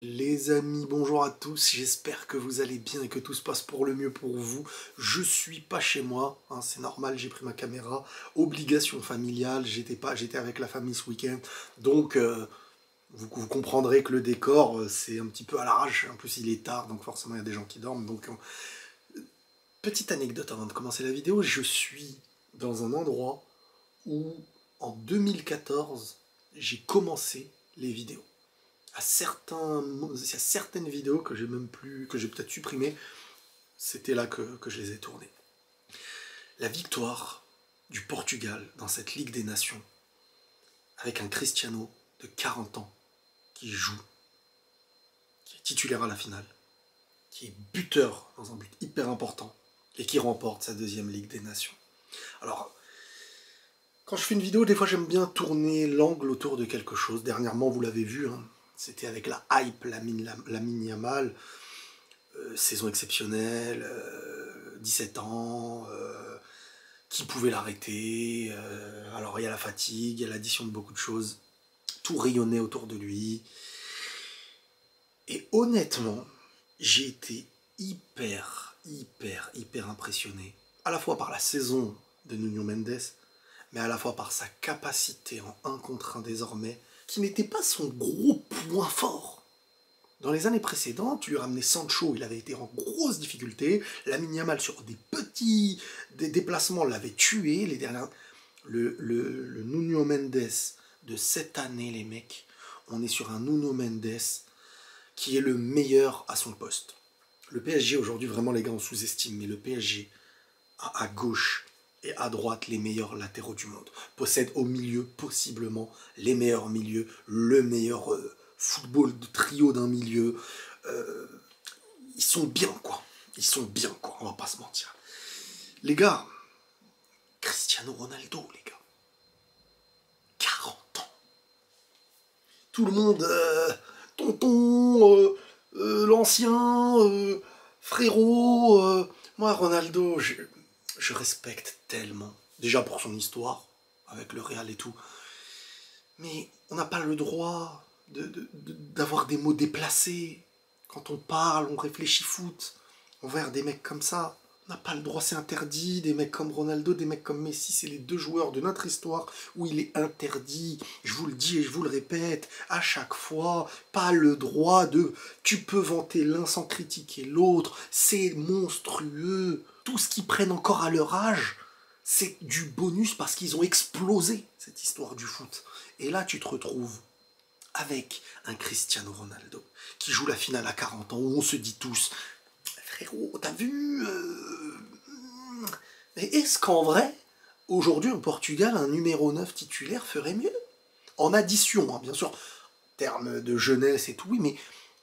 Les amis, bonjour à tous, j'espère que vous allez bien et que tout se passe pour le mieux pour vous. Je suis pas chez moi, hein, c'est normal, j'ai pris ma caméra, obligation familiale, j'étais avec la famille ce week-end, donc vous comprendrez que le décor c'est un petit peu à l'arrache, en plus il est tard, donc forcément il y a des gens qui dorment, donc petite anecdote avant de commencer la vidéo, je suis dans un endroit où en 2014 j'ai commencé les vidéos. Il y a certaines vidéos que j'ai peut-être supprimées, c'était là que je les ai tournées. La victoire du Portugal dans cette Ligue des Nations, avec un Cristiano de 40 ans qui joue, qui est titulaire à la finale, qui est buteur dans un but hyper important et qui remporte sa deuxième Ligue des Nations. Alors, quand je fais une vidéo, des fois j'aime bien tourner l'angle autour de quelque chose. Dernièrement, vous l'avez vu, hein, c'était avec la hype, Lamine Yamal, saison exceptionnelle, 17 ans, qui pouvait l'arrêter, alors il y a la fatigue, il y a l'addition de beaucoup de choses, tout rayonnait autour de lui. Et honnêtement, j'ai été hyper impressionné, à la fois par la saison de Nuno Mendes, mais à la fois par sa capacité en 1 contre 1 désormais, qui n'était pas son gros point fort. Dans les années précédentes, tu lui ramenais Sancho, il avait été en grosse difficulté, Lamine Yamal sur des déplacements l'avait tué, le Nuno Mendes de cette année, les mecs, on est sur un Nuno Mendes qui est le meilleur à son poste. Le PSG aujourd'hui, vraiment les gars, on sous-estime, mais le PSG a à gauche et à droite les meilleurs latéraux du monde. Possède au milieu possiblement les meilleurs milieux, le meilleur football de trio d'un milieu. Ils sont bien quoi. Ils sont bien quoi, on va pas se mentir. Les gars, Cristiano Ronaldo, les gars. 40 ans. Tout le monde, tonton, l'ancien, frérot. Moi, Ronaldo, je respecte tellement. Déjà pour son histoire, avec le Real et tout. Mais on n'a pas le droit d'avoir des mots déplacés. Quand on parle, on réfléchit foot envers des mecs comme ça. On n'a pas le droit, c'est interdit. Des mecs comme Ronaldo, des mecs comme Messi, c'est les 2 joueurs de notre histoire où il est interdit. Je vous le dis et je vous le répète, à chaque fois, pas le droit de... Tu peux vanter l'un sans critiquer l'autre, c'est monstrueux. Tout ce qu'ils prennent encore à leur âge, c'est du bonus parce qu'ils ont explosé cette histoire du foot. Et là, tu te retrouves avec un Cristiano Ronaldo qui joue la finale à 40 ans, où on se dit tous, frérot, t'as vu Mais est-ce qu'en vrai, aujourd'hui au Portugal, un numéro 9 titulaire ferait mieux? En addition, hein, bien sûr, en termes de jeunesse et tout, oui, mais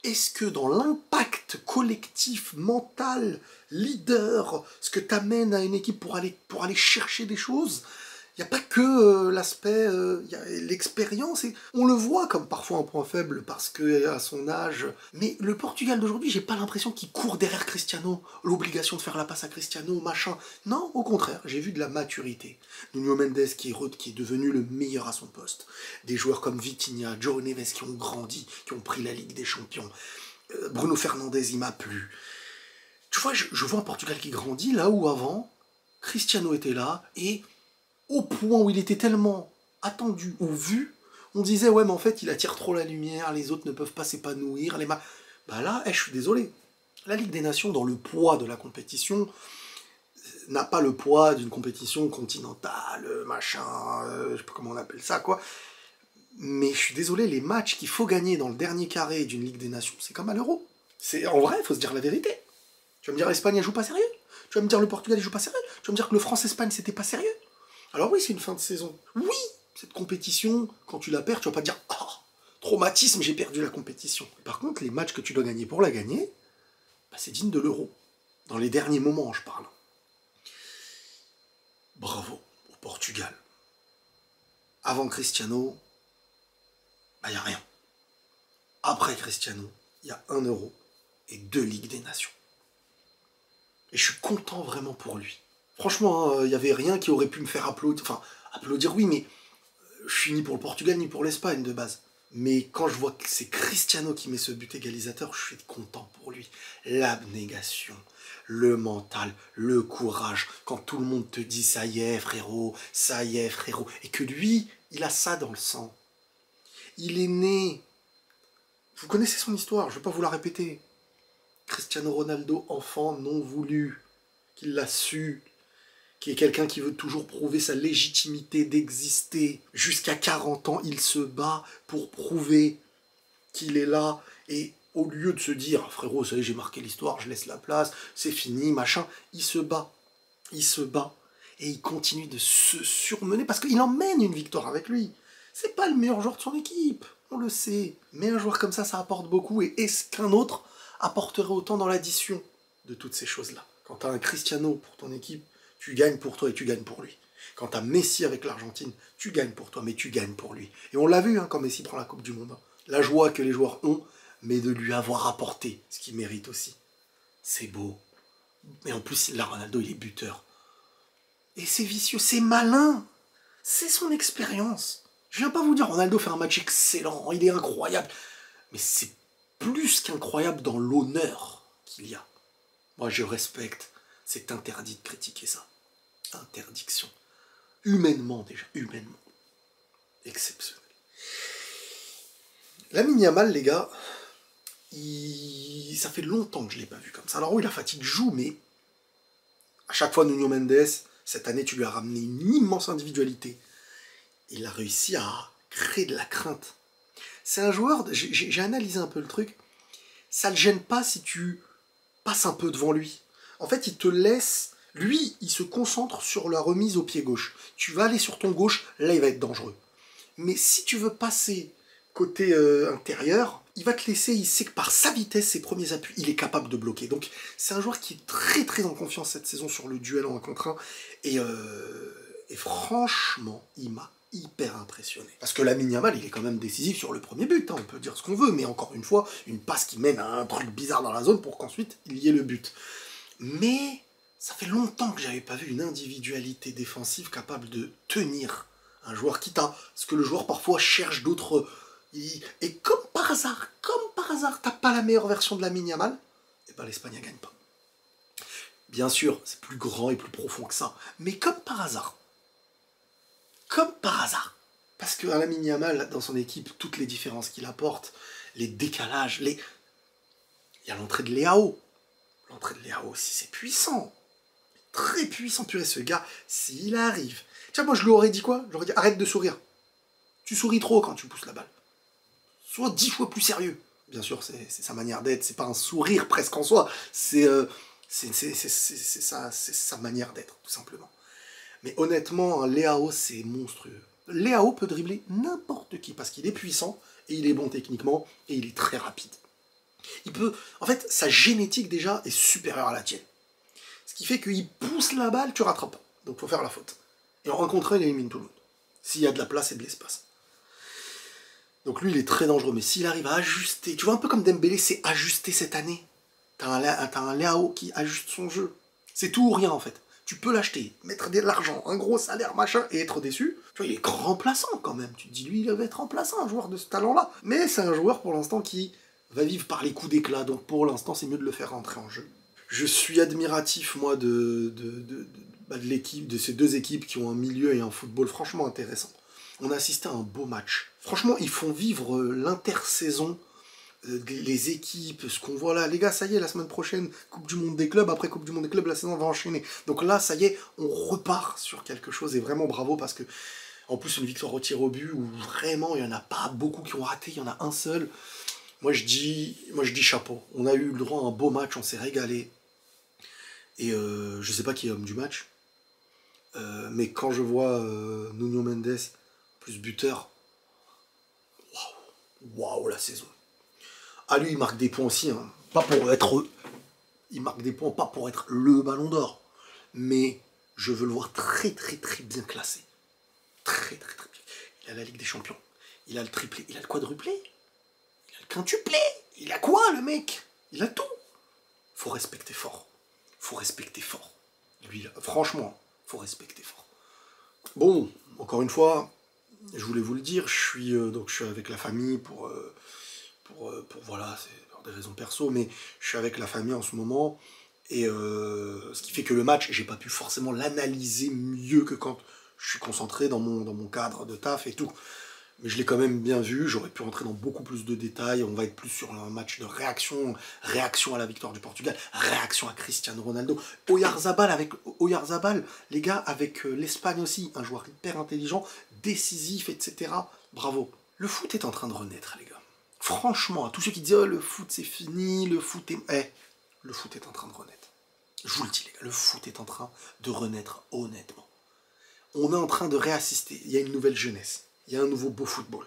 est-ce que dans l'impact collectif, mental, leader, ce que t'amènes à une équipe pour aller chercher des choses, il n'y a pas que l'aspect, y a l'expérience, et on le voit comme parfois un point faible parce qu'à son âge. Mais le Portugal d'aujourd'hui, j'ai pas l'impression qu'il court derrière Cristiano, l'obligation de faire la passe à Cristiano, machin. Non, au contraire, j'ai vu de la maturité. Nuno Mendes qui est devenu le meilleur à son poste. Des joueurs comme Vitinha, João Neves qui ont grandi, qui ont pris la Ligue des Champions. Bruno Fernandes, il m'a plu. Tu vois, je vois un Portugal qui grandit là où avant, Cristiano était là et au point où il était tellement attendu ou vu, on disait ouais mais en fait il attire trop la lumière, les autres ne peuvent pas s'épanouir, bah là, je suis désolé. La Ligue des Nations, dans le poids de la compétition, n'a pas le poids d'une compétition continentale, machin, je sais pas comment on appelle ça, quoi. Mais je suis désolé, les matchs qu'il faut gagner dans le dernier carré d'une Ligue des Nations, c'est comme à l'Euro. En vrai, il faut se dire la vérité. Tu vas me dire l'Espagne, elle joue pas sérieux? Tu vas me dire le Portugal, il joue pas sérieux? Tu vas me dire que le France-Espagne, c'était pas sérieux? Alors oui, c'est une fin de saison. Oui, cette compétition, quand tu la perds, tu vas pas te dire « Oh, traumatisme, j'ai perdu la compétition ». Par contre, les matchs que tu dois gagner pour la gagner, bah, c'est digne de l'Euro. Dans les derniers moments, je parle. Bravo au Portugal. Avant Cristiano, bah, y a rien. Après Cristiano, il y a 1 Euro et 2 Ligues des Nations. Et je suis content vraiment pour lui. Franchement, il n'y avait rien qui aurait pu me faire applaudir. Enfin, applaudir oui, mais je suis ni pour le Portugal ni pour l'Espagne de base. Mais quand je vois que c'est Cristiano qui met ce but égalisateur, je suis content pour lui. L'abnégation, le mental, le courage. Quand tout le monde te dit ça y est frérot, ça y est frérot. Et que lui, il a ça dans le sang. Il est né. Vous connaissez son histoire, je ne vais pas vous la répéter. Cristiano Ronaldo, enfant non voulu, qu'il l'a su, qui est quelqu'un qui veut toujours prouver sa légitimité d'exister. Jusqu'à 40 ans, il se bat pour prouver qu'il est là. Et au lieu de se dire, ah, frérot, ça y est, j'ai marqué l'histoire, je laisse la place, c'est fini, machin, il se bat. Il se bat. Et il continue de se surmener parce qu'il emmène une victoire avec lui. C'est pas le meilleur joueur de son équipe, on le sait. Mais un joueur comme ça apporte beaucoup. Et est-ce qu'un autre apporterait autant dans l'addition de toutes ces choses-là? Quand tu as un Cristiano pour ton équipe, tu gagnes pour toi et tu gagnes pour lui. Quand tu as Messi avec l'Argentine, tu gagnes pour toi, mais tu gagnes pour lui. Et on l'a vu quand Messi prend la Coupe du Monde. La joie que les joueurs ont, mais de lui avoir apporté ce qu'il mérite aussi. C'est beau. Mais en plus, là, Ronaldo, il est buteur. Et c'est vicieux, c'est malin. C'est son expérience. Je viens pas vous dire, Ronaldo fait un match excellent, il est incroyable. Mais c'est plus qu'incroyable dans l'honneur qu'il y a. Moi, je respecte. C'est interdit de critiquer ça. Interdiction. Humainement, déjà. Humainement. Exceptionnel. Lamine Yamal, les gars, ça fait longtemps que je ne l'ai pas vu comme ça. Alors oui, la fatigue joue, mais à chaque fois, Nuno Mendes, cette année, tu lui as ramené une immense individualité. Il a réussi à créer de la crainte. C'est un joueur, j'ai analysé un peu le truc, ça ne le gêne pas si tu passes un peu devant lui. En fait, il te laisse, lui, il se concentre sur la remise au pied gauche. Tu vas aller sur ton gauche, là, il va être dangereux. Mais si tu veux passer côté intérieur, il va te laisser, il sait que par sa vitesse, ses premiers appuis, il est capable de bloquer. Donc, c'est un joueur qui est très très en confiance cette saison sur le duel en 1 contre 1. Et franchement, il m'a hyper impressionné. Parce que Lamine Yamal, il est quand même décisif sur le premier but, hein, on peut dire ce qu'on veut, mais encore une fois, une passe qui mène à un truc bizarre dans la zone pour qu'ensuite il y ait le but. Mais ça fait longtemps que j'avais pas vu une individualité défensive capable de tenir un joueur quitte à ce que le joueur parfois cherche d'autres. Et comme par hasard, t'as pas la meilleure version de Lamine Yamal, et ben l'Espagne ne gagne pas. Bien sûr, c'est plus grand et plus profond que ça, mais comme par hasard, parce que Lamine Yamal, dans son équipe, toutes les différences qu'il apporte, les décalages, il y a l'entrée de Leao. L'entrée de Leao aussi, c'est puissant. Très puissant, purée, ce gars, s'il arrive. Tiens, moi je lui aurais dit quoi? Je lui aurais dit, arrête de sourire. Tu souris trop quand tu pousses la balle. Sois 10 fois plus sérieux. Bien sûr, c'est sa manière d'être, c'est pas un sourire presque en soi, c'est sa manière d'être, tout simplement. Mais honnêtement, Leao, c'est monstrueux. Leao peut dribbler n'importe qui, parce qu'il est puissant, et il est bon techniquement, et il est très rapide. Il peut... En fait, sa génétique, déjà, est supérieure à la tienne. Ce qui fait qu'il pousse la balle, tu rattrapes pas. Donc il faut faire la faute. Et en 1 contre 1, il élimine tout le monde. S'il y a de la place et de l'espace. Donc lui, il est très dangereux. Mais s'il arrive à ajuster... Tu vois, un peu comme Dembélé s'est ajusté cette année. T'as un Leao qui ajuste son jeu. C'est tout ou rien, en fait. Tu peux l'acheter, mettre de l'argent, un gros salaire, machin, et être déçu. Tu vois, il est remplaçant quand même. Tu te dis, lui, il va être remplaçant, un joueur de ce talent-là. Mais c'est un joueur, pour l'instant, qui va vivre par les coups d'éclat. Donc pour l'instant, c'est mieux de le faire rentrer en jeu. Je suis admiratif, moi, de l'équipe, de ces deux équipes qui ont un milieu et un football franchement intéressant. On a assisté à un beau match. Franchement, ils font vivre l'intersaison, les équipes, ce qu'on voit là. Les gars, ça y est, la semaine prochaine, Coupe du Monde des clubs. Après Coupe du Monde des clubs, la saison va enchaîner. Donc là, ça y est, on repart sur quelque chose. Et vraiment bravo parce que, en plus, une victoire au tir au but où vraiment, il n'y en a pas beaucoup qui ont raté. Il y en a un seul. Moi, je dis chapeau. On a eu le droit à un beau match, on s'est régalé. Et je sais pas qui est homme du match. Mais quand je vois Nuno Mendes plus buteur, waouh, la saison. Ah, lui, il marque des points aussi, hein. Pas pour être... Il marque des points, pas pour être le ballon d'or. Mais je veux le voir très très très bien classé. Très très très bien. Il a la Ligue des Champions. Il a le triplé. Il a le quadruplé. Il a le quintuplé. Il a quoi, le mec? Il a tout. Faut respecter fort. Faut respecter fort. Lui, là, franchement, faut respecter fort. Bon, encore une fois, je voulais vous le dire, donc je suis avec la famille voilà, c'est pour des raisons perso, mais je suis avec la famille en ce moment, et ce qui fait que le match, j'ai pas pu forcément l'analyser mieux que quand je suis concentré dans mon cadre de taf et tout. Mais je l'ai quand même bien vu, j'aurais pu rentrer dans beaucoup plus de détails, on va être plus sur un match de réaction, réaction à la victoire du Portugal, réaction à Cristiano Ronaldo, Oyarzabal, les gars, avec l'Espagne aussi, un joueur hyper intelligent, décisif, etc. Bravo. Le foot est en train de renaître, les gars. Franchement, à tous ceux qui disent « Oh, le foot c'est fini, le foot est... » le foot est en train de renaître. Je vous le dis, les gars, le foot est en train de renaître honnêtement. On est en train de réassister, il y a une nouvelle jeunesse. Il y a un nouveau beau football.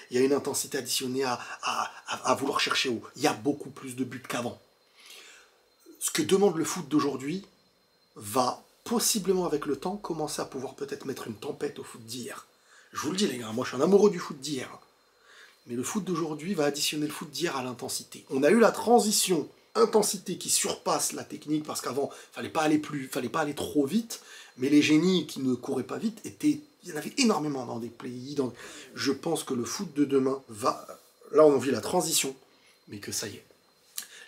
Il y a une intensité additionnée à vouloir chercher haut. Il y a beaucoup plus de buts qu'avant. Ce que demande le foot d'aujourd'hui va possiblement avec le temps commencer à pouvoir peut-être mettre une tempête au foot d'hier. Je vous le dis les gars, moi je suis un amoureux du foot d'hier. Mais le foot d'aujourd'hui va additionner le foot d'hier à l'intensité. On a eu la transition intensité qui surpasse la technique parce qu'avant, fallait pas aller trop vite, mais les génies qui ne couraient pas vite il y en avait énormément dans des pays. Je pense que le foot de demain va... Là, on vit la transition, mais que ça y est.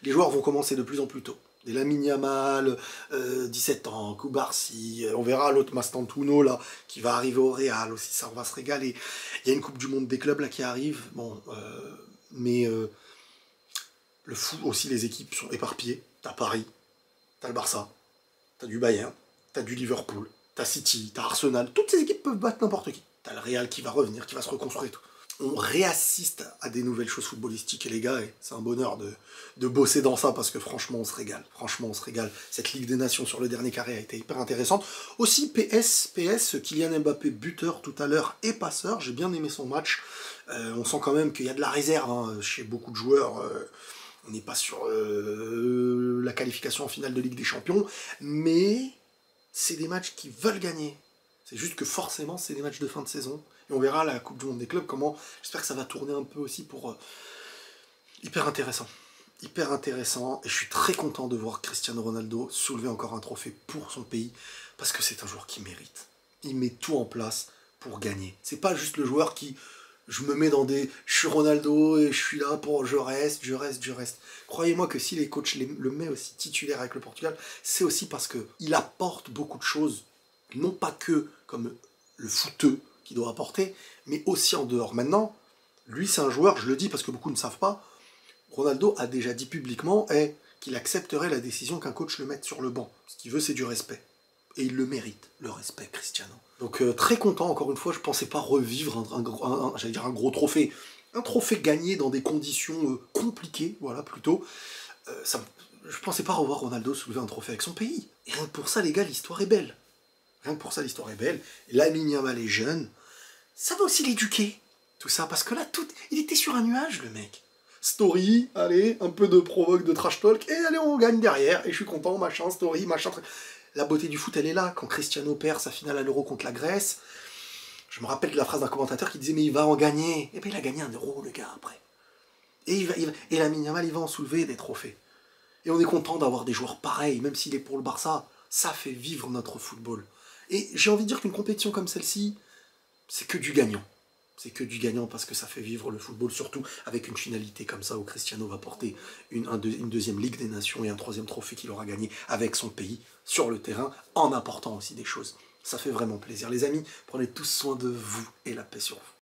Les joueurs vont commencer de plus en plus tôt. Des Lamine Yamal, 17 ans, Koubarsi, on verra l'autre Mastantuono là, qui va arriver au Real aussi, ça on va se régaler. Il y a une Coupe du Monde des clubs là qui arrive, bon, le foot aussi, les équipes sont éparpillées. T'as Paris, t'as le Barça, t'as du Bayern, t'as du Liverpool, t'as City, t'as Arsenal. Toutes ces équipes peuvent battre n'importe qui. T'as le Real qui va revenir, qui va se reconstruire et tout. On réassiste à des nouvelles choses footballistiques et les gars, c'est un bonheur de bosser dans ça parce que franchement on se régale. Franchement on se régale. Cette Ligue des Nations sur le dernier carré a été hyper intéressante. Aussi PS, Kylian Mbappé buteur tout à l'heure et passeur. J'ai bien aimé son match. On sent quand même qu'il y a de la réserve hein, chez beaucoup de joueurs. On n'est pas sur la qualification en finale de Ligue des Champions, mais c'est des matchs qui veulent gagner. C'est juste que forcément, c'est des matchs de fin de saison. Et on verra la Coupe du Monde des clubs, comment... J'espère que ça va tourner un peu aussi pour... hyper intéressant. Hyper intéressant. Et je suis très content de voir Cristiano Ronaldo soulever encore un trophée pour son pays, parce que c'est un joueur qui mérite. Il met tout en place pour gagner. C'est pas juste le joueur qui... Je me mets dans des... Je suis Ronaldo et je suis là pour... Je reste. Croyez-moi que si les coachs le mettent aussi titulaire avec le Portugal, c'est aussi parce qu'il apporte beaucoup de choses. Non pas que comme le footeux qui doit apporter, mais aussi en dehors. Maintenant, lui c'est un joueur, je le dis parce que beaucoup ne savent pas, Ronaldo a déjà dit publiquement qu'il accepterait la décision qu'un coach le mette sur le banc. Ce qu'il veut c'est du respect. Et il le mérite, le respect, Cristiano. Donc très content, encore une fois, je pensais pas revivre un gros trophée. Un trophée gagné dans des conditions compliquées, voilà, plutôt. Je pensais pas revoir Ronaldo soulever un trophée avec son pays. Et rien que pour ça, les gars, l'histoire est belle. Rien que pour ça, l'histoire est belle. Lamine Yamal est jeune. Ça va aussi l'éduquer, tout ça. Parce que là, il était sur un nuage, le mec. Story, allez, un peu de provoque, de trash talk, et allez, on gagne derrière. Et je suis content, machin, story, machin... La beauté du foot, elle est là. Quand Cristiano perd sa finale à l'Euro contre la Grèce, je me rappelle de la phrase d'un commentateur qui disait « Mais il va en gagner !» Et bien, il a gagné un Euro, le gars, après. Et Lamine Yamal, il va en soulever des trophées. Et on est content d'avoir des joueurs pareils, même s'il est pour le Barça. Ça fait vivre notre football. Et j'ai envie de dire qu'une compétition comme celle-ci, c'est que du gagnant. C'est que du gagnant parce que ça fait vivre le football, surtout avec une finalité comme ça où Cristiano va porter une deuxième Ligue des Nations et un troisième trophée qu'il aura gagné avec son pays sur le terrain, en apportant aussi des choses. Ça fait vraiment plaisir. Les amis, prenez tous soin de vous et la paix sur vous.